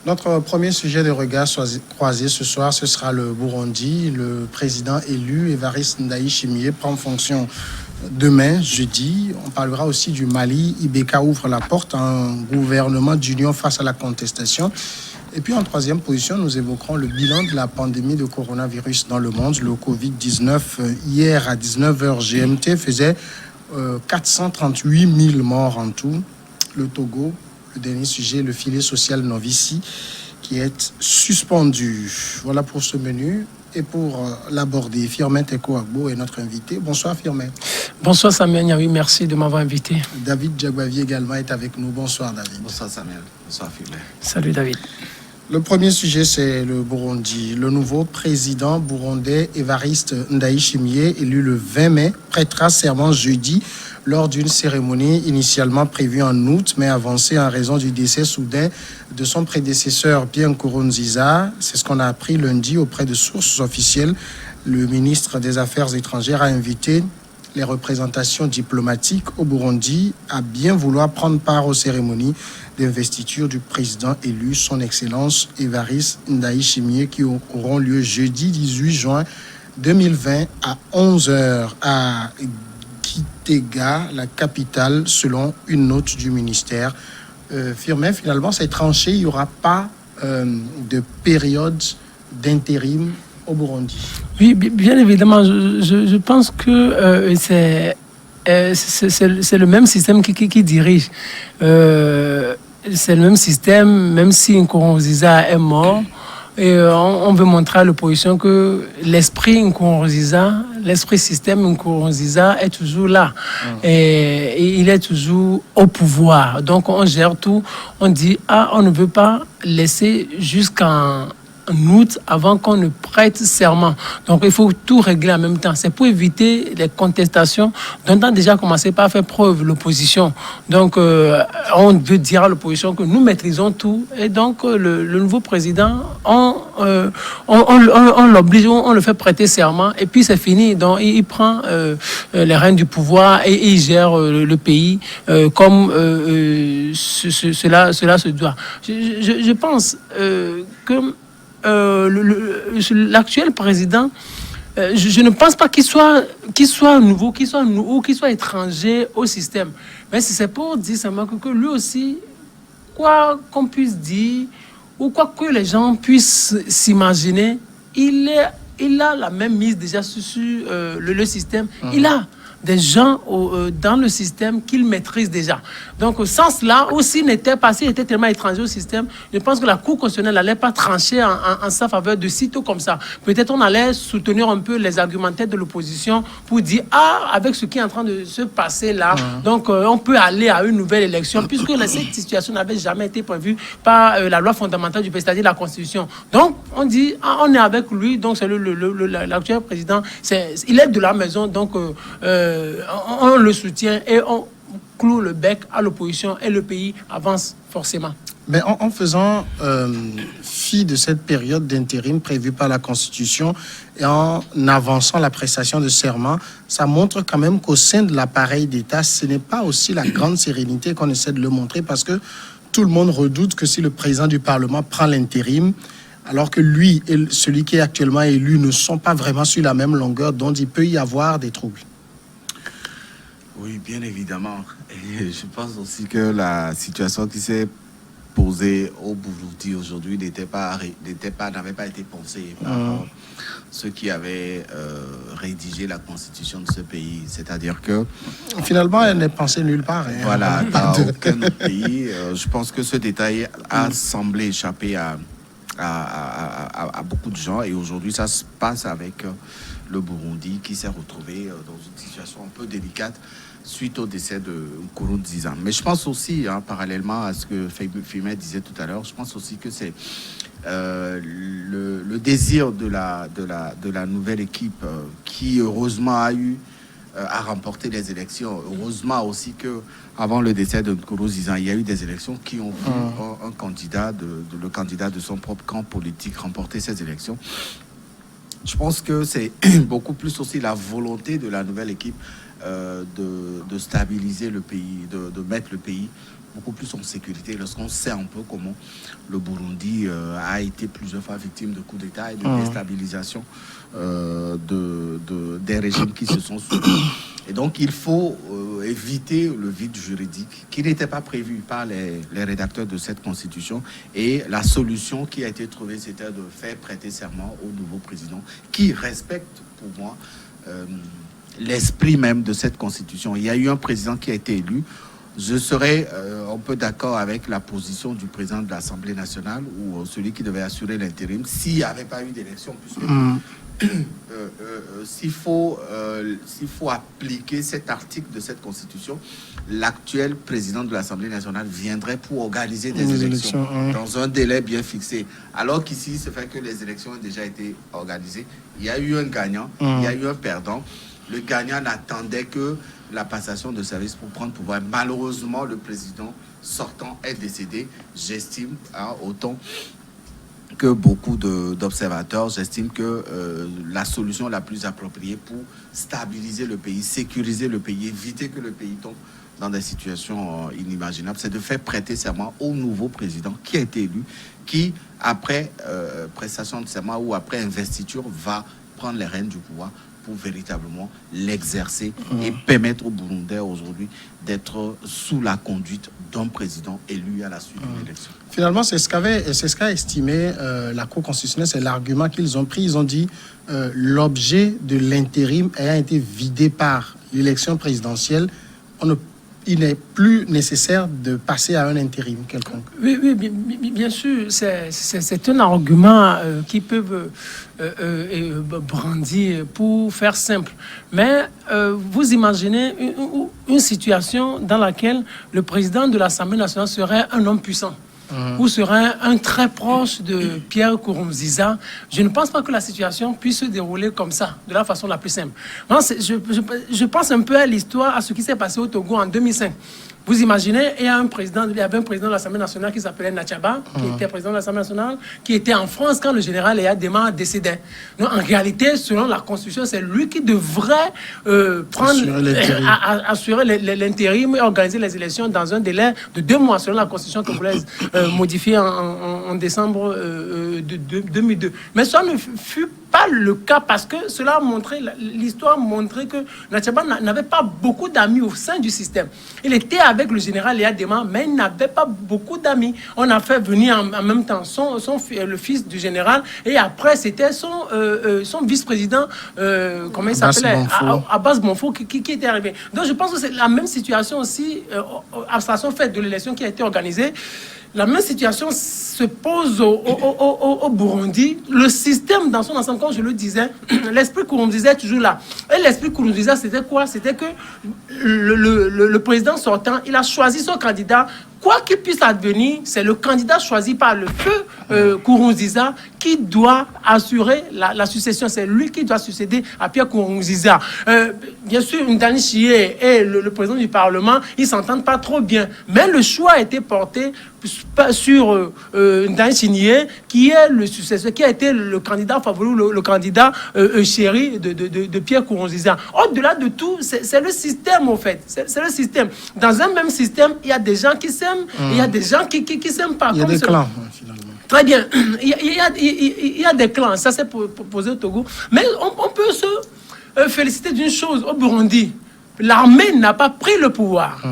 Notre premier sujet de regard croisé ce soir, ce sera le Burundi. Le président élu, Évariste Ndayishimiye, prend fonction demain, jeudi. On parlera aussi du Mali. Ibeka ouvre la porte à un gouvernement d'union face à la contestation. Et puis en troisième position, nous évoquerons le bilan de la pandémie de coronavirus dans le monde. Le Covid-19, hier à 19h GMT, faisait 438 000 morts en tout. Le Togo, le dernier sujet, le filet social Novici, qui est suspendu. Voilà pour ce menu. Et pour l'aborder, Firmin Teko Agbo est notre invité. Bonsoir Firmin. Bonsoir Samuel Niaoui, merci de m'avoir invité. David Djagbavi également est avec nous. Bonsoir David. Bonsoir Samuel. Bonsoir Firmin. Salut David. Le premier sujet, c'est le Burundi. Le nouveau président burundais, Évariste Ndayishimiye, élu le 20 mai, prêtera serment jeudi lors d'une cérémonie initialement prévue en août, mais avancée en raison du décès soudain de son prédécesseur, Pierre Nkurunziza. C'est ce qu'on a appris lundi auprès de sources officielles. Le ministre des Affaires étrangères a invité les représentations diplomatiques au Burundi à bien vouloir prendre part aux cérémonies d'investiture du président élu, son Excellence Évariste Ndayishimiye, qui auront lieu jeudi 18 juin 2020 à 11h à Gitega, la capitale, selon une note du ministère. Firmin, finalement, c'est tranché, il n'y aura pas de période d'intérim au Burundi. Oui, bien évidemment, je pense que c'est le même système qui dirige. C'est le même système, même si Nkurunziza est mort. Et on veut montrer à l'opposition que l'esprit Nkurunziza, l'esprit système Nkurunziza est toujours là. Et il est toujours au pouvoir. Donc on gère tout. On dit, on ne veut pas laisser jusqu'en août avant qu'on ne prête serment. Donc il faut tout régler en même temps. C'est pour éviter les contestations dont on a déjà commencé par faire preuve l'opposition. Donc on veut dire à l'opposition que nous maîtrisons tout. Et donc le nouveau président, on l'oblige, on le fait prêter serment et puis c'est fini. Donc il prend les rênes du pouvoir et il gère le pays comme cela se doit. Je pense que l'actuel président, je ne pense pas qu'il soit nouveau, qu'il soit étranger au système. Mais c'est pour dire seulement que lui aussi, quoi qu'on puisse dire, ou quoi que les gens puissent s'imaginer, il a la même mise déjà sur le système. Il a des gens dans le système qu'il maîtrise déjà. Donc, au sens là, aussi n'était pas, s'il était tellement étranger au système, je pense que la Cour constitutionnelle n'allait pas trancher en sa faveur de sitôt comme ça. Peut-être on allait soutenir un peu les argumentaires de l'opposition pour dire, avec ce qui est en train de se passer là, donc on peut aller à une nouvelle élection, puisque cette situation n'avait jamais été prévue par la loi fondamentale du pays, c'est-à-dire la Constitution. Donc, on dit, on est avec lui, donc c'est l'actuel président, il est de la maison, donc on le soutient et on cloue le bec à l'opposition et le pays avance forcément. Mais en faisant fi de cette période d'intérim prévue par la Constitution et en avançant la prestation de serment, ça montre quand même qu'au sein de l'appareil d'État, ce n'est pas aussi la grande sérénité qu'on essaie de le montrer, parce que tout le monde redoute que si le président du Parlement prend l'intérim, alors que lui et celui qui est actuellement élu ne sont pas vraiment sur la même longueur, dont il peut y avoir des troubles. Oui, bien évidemment. Et je pense aussi que la situation qui s'est posée au Burundi aujourd'hui n'avait pas été pensée par ceux qui avaient rédigé la constitution de ce pays. C'est-à-dire que finalement, elle n'est pensée nulle part. Voilà, dans aucun autre pays. Je pense que ce détail a semblé échapper à beaucoup de gens. Et aujourd'hui, ça se passe avec le Burundi qui s'est retrouvé dans une situation un peu délicate suite au décès de Nkurunziza. Mais je pense aussi, parallèlement à ce que Firmin disait tout à l'heure, je pense aussi que c'est le désir de la nouvelle équipe qui heureusement a remporté les élections. Heureusement aussi que avant le décès de Nkurunziza, il y a eu des élections qui ont vu un candidat, le candidat de son propre camp politique remporter ces élections. Je pense que c'est beaucoup plus aussi la volonté de la nouvelle équipe de stabiliser le pays, de mettre le pays beaucoup plus en sécurité, lorsqu'on sait un peu comment le Burundi a été plusieurs fois victime de coups d'État et de déstabilisation des régimes qui se sont suivis. Et donc, il faut éviter le vide juridique qui n'était pas prévu par les rédacteurs de cette constitution. Et la solution qui a été trouvée, c'était de faire prêter serment au nouveau président qui respecte, pour moi, l'esprit même de cette constitution. Il y a eu un président qui a été élu. Je serais un peu d'accord avec la position du président de l'Assemblée nationale ou celui qui devait assurer l'intérim s'il n'y avait pas eu d'élection, puisque s'il faut appliquer cet article de cette constitution, l'actuel président de l'Assemblée nationale viendrait pour organiser des élections dans un délai bien fixé. Alors qu'ici, c'est fait que les élections ont déjà été organisées. Il y a eu un gagnant, il y a eu un perdant. Le gagnant n'attendait que la passation de service pour prendre pouvoir. Malheureusement, le président sortant est décédé. J'estime, autant que beaucoup d'observateurs, j'estime que la solution la plus appropriée pour stabiliser le pays, sécuriser le pays, éviter que le pays tombe dans des situations inimaginables, c'est de faire prêter serment au nouveau président qui a été élu, qui, après prestation de serment ou après investiture, va prendre les rênes du pouvoir pour véritablement l'exercer et permettre aux Burundais aujourd'hui d'être sous la conduite d'un président élu à la suite d'une élection. Finalement, c'est ce qu'a estimé la Cour constitutionnelle, c'est l'argument qu'ils ont pris. Ils ont dit l'objet de l'intérim ayant été vidé par l'élection présidentielle, il n'est plus nécessaire de passer à un intérim quelconque. Oui, bien sûr, c'est un argument qui peuvent brandir pour faire simple. Mais vous imaginez une situation dans laquelle le président de l'Assemblée nationale serait un homme puissant. Ou serait un très proche de Pierre Nkurunziza. Je ne pense pas que la situation puisse se dérouler comme ça, de la façon la plus simple. Non, je pense un peu à l'histoire, à ce qui s'est passé au Togo en 2005. Vous imaginez, il y avait un président de l'Assemblée nationale qui s'appelait Natchaba, qui était président de l'Assemblée nationale, qui était en France quand le général Yaya Dema décédait. Donc, en réalité, selon la Constitution, c'est lui qui devrait assurer l'intérim et organiser les élections dans un délai de 2 mois, selon la Constitution que vous voulez modifier en décembre 2002. Mais ça ne fut pas le cas parce que cela a montré, l'histoire montrait que Natchaba n'avait pas beaucoup d'amis au sein du système. Il était avec le général Yaya Dema, mais il n'avait pas beaucoup d'amis. On a fait venir en même temps le fils du général, et après c'était son vice-président, comment il s'appelait, Abbas Bonfo, qui était arrivé. Donc je pense que c'est la même situation aussi, abstraction faite de l'élection qui a été organisée. La même situation se pose au Burundi. Le système dans son ensemble, comme je le disais, l'esprit Nkurunziza est toujours là. Et l'esprit Nkurunziza, c'était quoi? C'était que le président sortant, il a choisi son candidat. Quoi qu'il puisse advenir, c'est le candidat choisi par le feu Nkurunziza qui doit assurer la succession. C'est lui qui doit succéder à Pierre Nkurunziza. Bien sûr, Ndani Chiye et le président du Parlement, ils ne s'entendent pas trop bien. Mais le choix a été porté sur Ndani Chiye, qui est le successeur, qui a été le candidat favori, le candidat chéri de Pierre Nkurunziza. Au-delà de tout, c'est le système, en fait. C'est le système. Dans un même système, il y a des gens qui s'aiment, il y a des gens qui s'aiment pas. Il y a des clans, finalement. Très bien. Il y a des clans. Ça, c'est posé au Togo. Mais on peut se féliciter d'une chose. Au Burundi, l'armée n'a pas pris le pouvoir.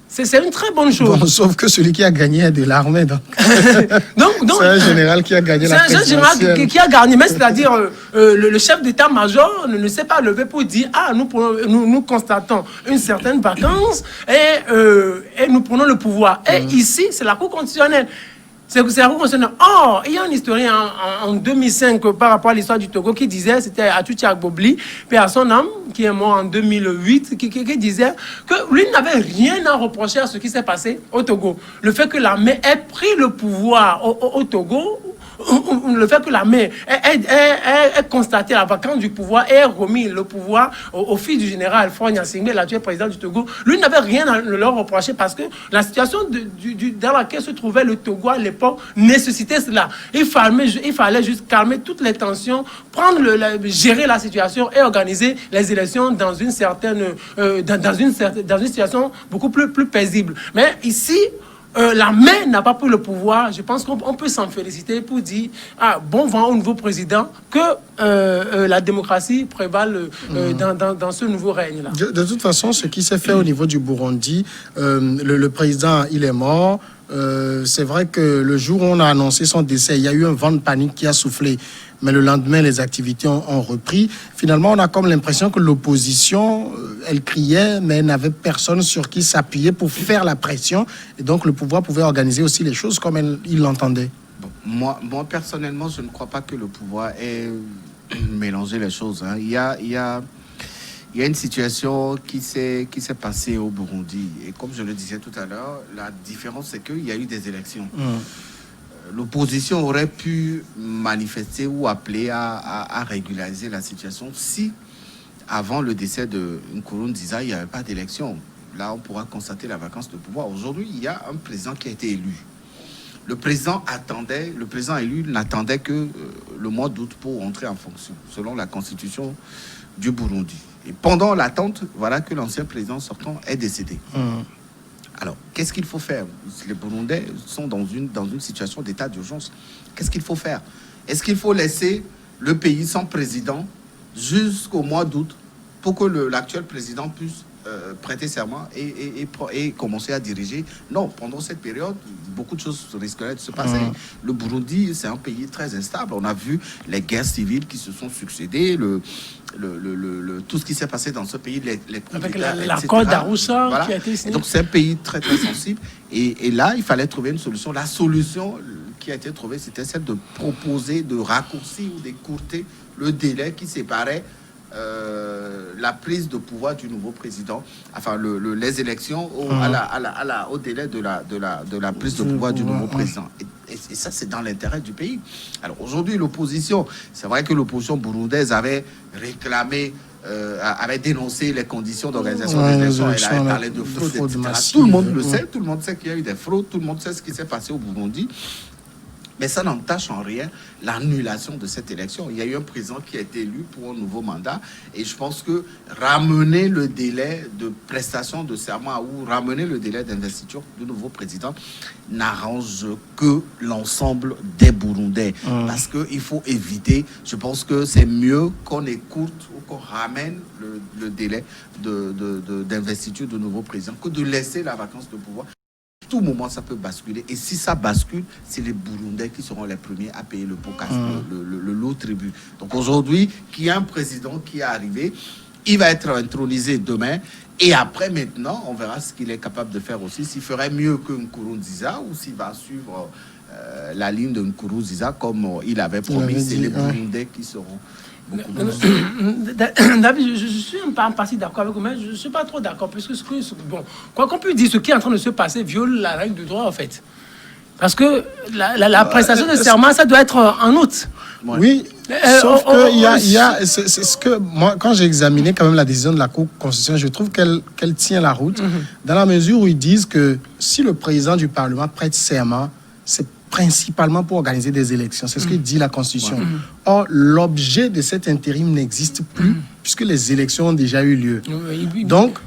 C'est une très bonne chose. Bon, sauf que celui qui a gagné est de l'armée. Donc c'est un général qui a gagné la présidentielle. C'est un général qui a gagné. Mais c'est-à-dire, le chef d'état-major ne s'est pas levé pour dire « Ah, nous constatons une certaine vacance et nous prenons le pouvoir. » Et ici, c'est la Cour constitutionnelle. C'est la Cour constitutionnelle. Or, il y a un historien en 2005 par rapport à l'histoire du Togo qui disait, c'était Atuti Agbobli, paix à son âme, qui est mort en 2008, qui disait que lui n'avait rien à reprocher à ce qui s'est passé au Togo. Le fait que l'armée ait pris le pouvoir au Togo, le fait que l'armée ait constaté la vacance du pouvoir et ait remis le pouvoir au fils du général Faure Gnassingbé, l'actuel président du Togo, lui n'avait rien à leur reprocher parce que la situation dans laquelle se trouvait le Togo à l'époque nécessitait cela. Il fallait juste calmer toutes les tensions, gérer la situation et organiser les élections dans une situation beaucoup plus paisible. Mais ici, la main n'a pas pris le pouvoir, je pense qu'on peut s'en féliciter pour dire bon vent au nouveau président, que la démocratie prévale dans ce nouveau règne-là. De toute façon, ce qui s'est fait au niveau du Burundi, le président, il est mort. C'est vrai que le jour où on a annoncé son décès, il y a eu un vent de panique qui a soufflé. Mais le lendemain, les activités ont repris. Finalement, on a comme l'impression que l'opposition, elle criait, mais elle n'avait personne sur qui s'appuyer pour faire la pression. Et donc, le pouvoir pouvait organiser aussi les choses comme il l'entendait. Bon, moi, personnellement, je ne crois pas que le pouvoir ait mélangé les choses. Hein. Il y a une situation qui s'est passée au Burundi. Et comme je le disais tout à l'heure, la différence, c'est qu'il y a eu des élections. L'opposition aurait pu manifester ou appeler à régulariser la situation si, avant le décès de Nkurunziza, il n'y avait pas d'élection. Là, on pourra constater la vacance de pouvoir. Aujourd'hui, il y a un président qui a été élu. Le président élu n'attendait que le mois d'août pour entrer en fonction, selon la constitution du Burundi. Et pendant l'attente, voilà que l'ancien président sortant est décédé. Alors, qu'est-ce qu'il faut faire? Les Burundais sont dans une situation d'état d'urgence. Qu'est-ce qu'il faut faire? Est-ce qu'il faut laisser le pays sans président jusqu'au mois d'août pour que l'actuel président puisse prêter serment et commencer à diriger? Non, pendant cette période, beaucoup de choses risqueraient de se passer. Le Burundi, c'est un pays très instable. On a vu les guerres civiles qui se sont succédées, tout ce qui s'est passé dans ce pays, les coups avec d'État, l'accord d'Arusha, voilà. qui a été signé. Donc c'est un pays très très sensible. Et là, il fallait trouver une solution. La solution qui a été trouvée, c'était celle de proposer de raccourcir ou d'écourter le délai qui séparait la prise de pouvoir du nouveau président, enfin les élections au délai de la prise de pouvoir du nouveau président. Et ça, c'est dans l'intérêt du pays. Alors aujourd'hui, l'opposition, c'est vrai que l'opposition burundaise avait réclamé, avait dénoncé les conditions d'organisation des élections. Elle avait parlé de fraude, etc. Massive. Tout le monde le sait, tout le monde sait qu'il y a eu des fraudes, tout le monde sait ce qui s'est passé au Burundi. Mais ça n'entache en rien l'annulation de cette élection. Il y a eu un président qui a été élu pour un nouveau mandat. Et je pense que ramener le délai de prestation de serment ou ramener le délai d'investiture du nouveau président n'arrange que l'ensemble des Burundais. Parce qu'il faut éviter, je pense que c'est mieux qu'on écoute ou qu'on ramène le délai d'investiture du nouveau président que de laisser la vacance de pouvoir. Tout moment, ça peut basculer. Et si ça bascule, c'est les Burundais qui seront les premiers à payer le pot casse, le lot tribut. Donc aujourd'hui, qu'il y a un président qui est arrivé, il va être intronisé demain. Et après, maintenant, on verra ce qu'il est capable de faire aussi. S'il ferait mieux que Nkurunziza ou s'il va suivre la ligne de Nkurunziza comme il avait promis. C'est les Burundais qui seront... David, je suis en partie d'accord avec vous, mais je ne suis pas trop d'accord, parce que quoi qu'on puisse dire, ce qui est en train de se passer viole la règle du droit, en fait. Parce que la prestation de serment, ça doit être en août. Oui, sauf que c'est ce que moi, quand j'ai examiné quand même la décision de la Cour constitutionnelle, je trouve qu'elle tient la route, dans la mesure où ils disent que si le président du Parlement prête serment, c'est principalement pour organiser des élections. C'est ce que dit la Constitution. Or, l'objet de cet intérim n'existe plus, puisque les élections ont déjà eu lieu. Donc,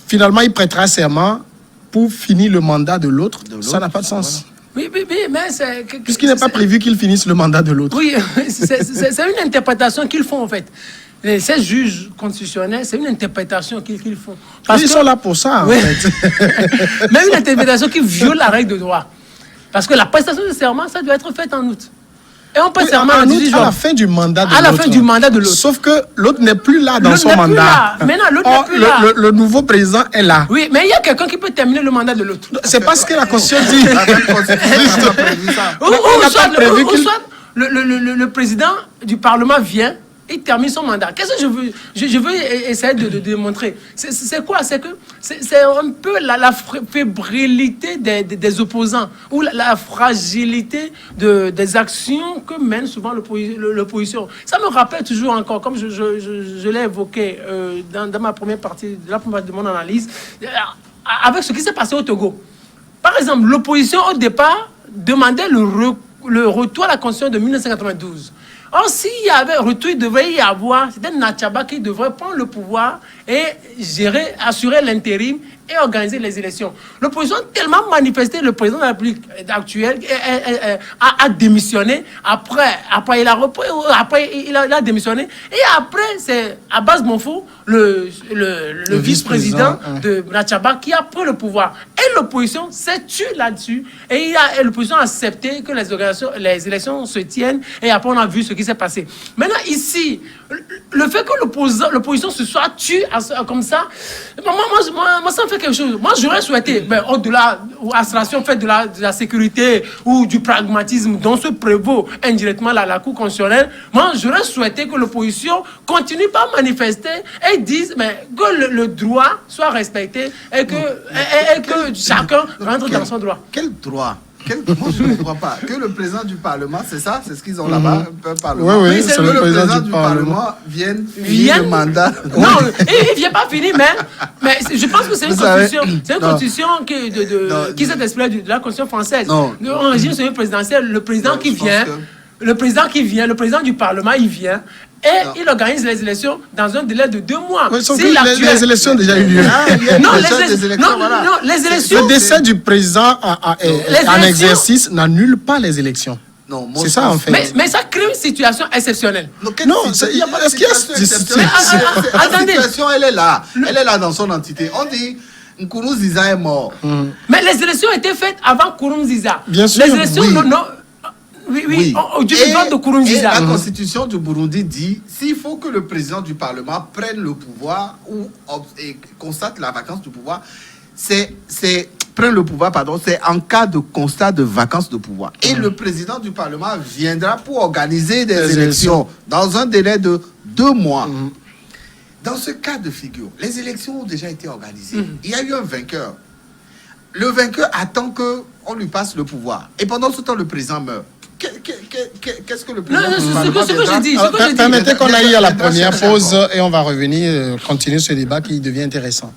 finalement, il prêtera serment pour finir le mandat de l'autre. Ça n'a pas de sens. Oui, mais c'est... Puisqu'il n'est pas prévu qu'il finisse le mandat de l'autre. Oui, c'est une interprétation qu'ils font, en fait. Ces juges constitutionnels, c'est une interprétation qu'ils font. Ils sont là pour ça, en fait. Même une interprétation qui viole la règle de droit. Parce que la prestation de serment, ça doit être faite en août. Et on prête serment en août, à la fin du mandat de l'autre. À la fin du mandat de l'autre. Sauf que l'autre n'est plus là dans son mandat. Maintenant, l'autre n'est plus là. Le nouveau président est là. Oui, mais il y a quelqu'un qui peut terminer le mandat de l'autre. C'est pas ce que la Constitution dit. Ou soit le président du Parlement vient, il termine son mandat. Qu'est-ce que je veux essayer de démontrer? C'est quoi? C'est que c'est un peu la fébrilité des opposants ou la fragilité des actions que mène souvent l'opposition. Ça me rappelle toujours encore, comme je l'ai évoqué dans la première partie de mon analyse, avec ce qui s'est passé au Togo. Par exemple, l'opposition au départ demandait le retour à la Constitution de 1992. Or, s'il y avait retour, il devrait y avoir, c'était Natchaba qui devrait prendre le pouvoir et gérer, assurer l'intérim et organiser les élections. L'opposition a tellement manifesté, le président de la République actuelle a démissionné. Après il a repris, après il a démissionné. Et après, c'est Abbas Monfou, le vice-président de Natchaba, qui a pris le pouvoir. Et l'opposition s'est tuée là-dessus. Et l'opposition a accepté que les élections se tiennent. Et après, on a vu ce qui s'est passé. Maintenant, ici, le fait que l'opposition se soit tuée comme ça, moi, ça me fait quelque chose. Moi, j'aurais souhaité, au-delà, l'administration fait de la sécurité ou du pragmatisme dont se prévaut indirectement la Cour constitutionnelle, moi, j'aurais souhaité que l'opposition continue par manifester et dise que le droit soit respecté et que chacun rentre dans son droit. Quel droit? Moi, je ne comprends pas. Que le président du Parlement, c'est ça? C'est ce qu'ils ont là-bas, un Parlement. Oui, c'est le président du Parlement vienne finir le mandat. Non, il ne vient pas finir, mais je pense que c'est une constitution. C'est une constitution qui s'est inspirée de la constitution française. En régime semi-présidentiel, le président qui vient, le président du Parlement, il vient. Et il organise les élections dans un délai de 2 mois. Oui, les élections ont déjà eu lieu. Les élections. Le décès du président en exercice n'annule pas les élections. C'est ça en fait. Mais ça crée une situation exceptionnelle. Non, il n'y a pas de situation exceptionnelle. La situation, elle est là. Elle est là dans son entité. On dit Nkurunziza est mort. Mais les élections étaient faites avant Nkurunziza. Bien sûr. Les élections, oui. Du vivant de Nkurunziza. Et la constitution du Burundi dit s'il faut que le président du Parlement prenne le pouvoir et constate la vacance du pouvoir, prenne le pouvoir, c'est en cas de constat de vacance de pouvoir. Et le président du Parlement viendra pour organiser des élections dans un délai de 2 mois. Dans ce cas de figure, les élections ont déjà été organisées. Il y a eu un vainqueur. Le vainqueur attend qu'on lui passe le pouvoir. Et pendant ce temps, le président meurt. Qu'est-ce que le président du Parlement ce que je dis. Permettez qu'on aille à la première pause et on va revenir continuer ce débat qui devient intéressant.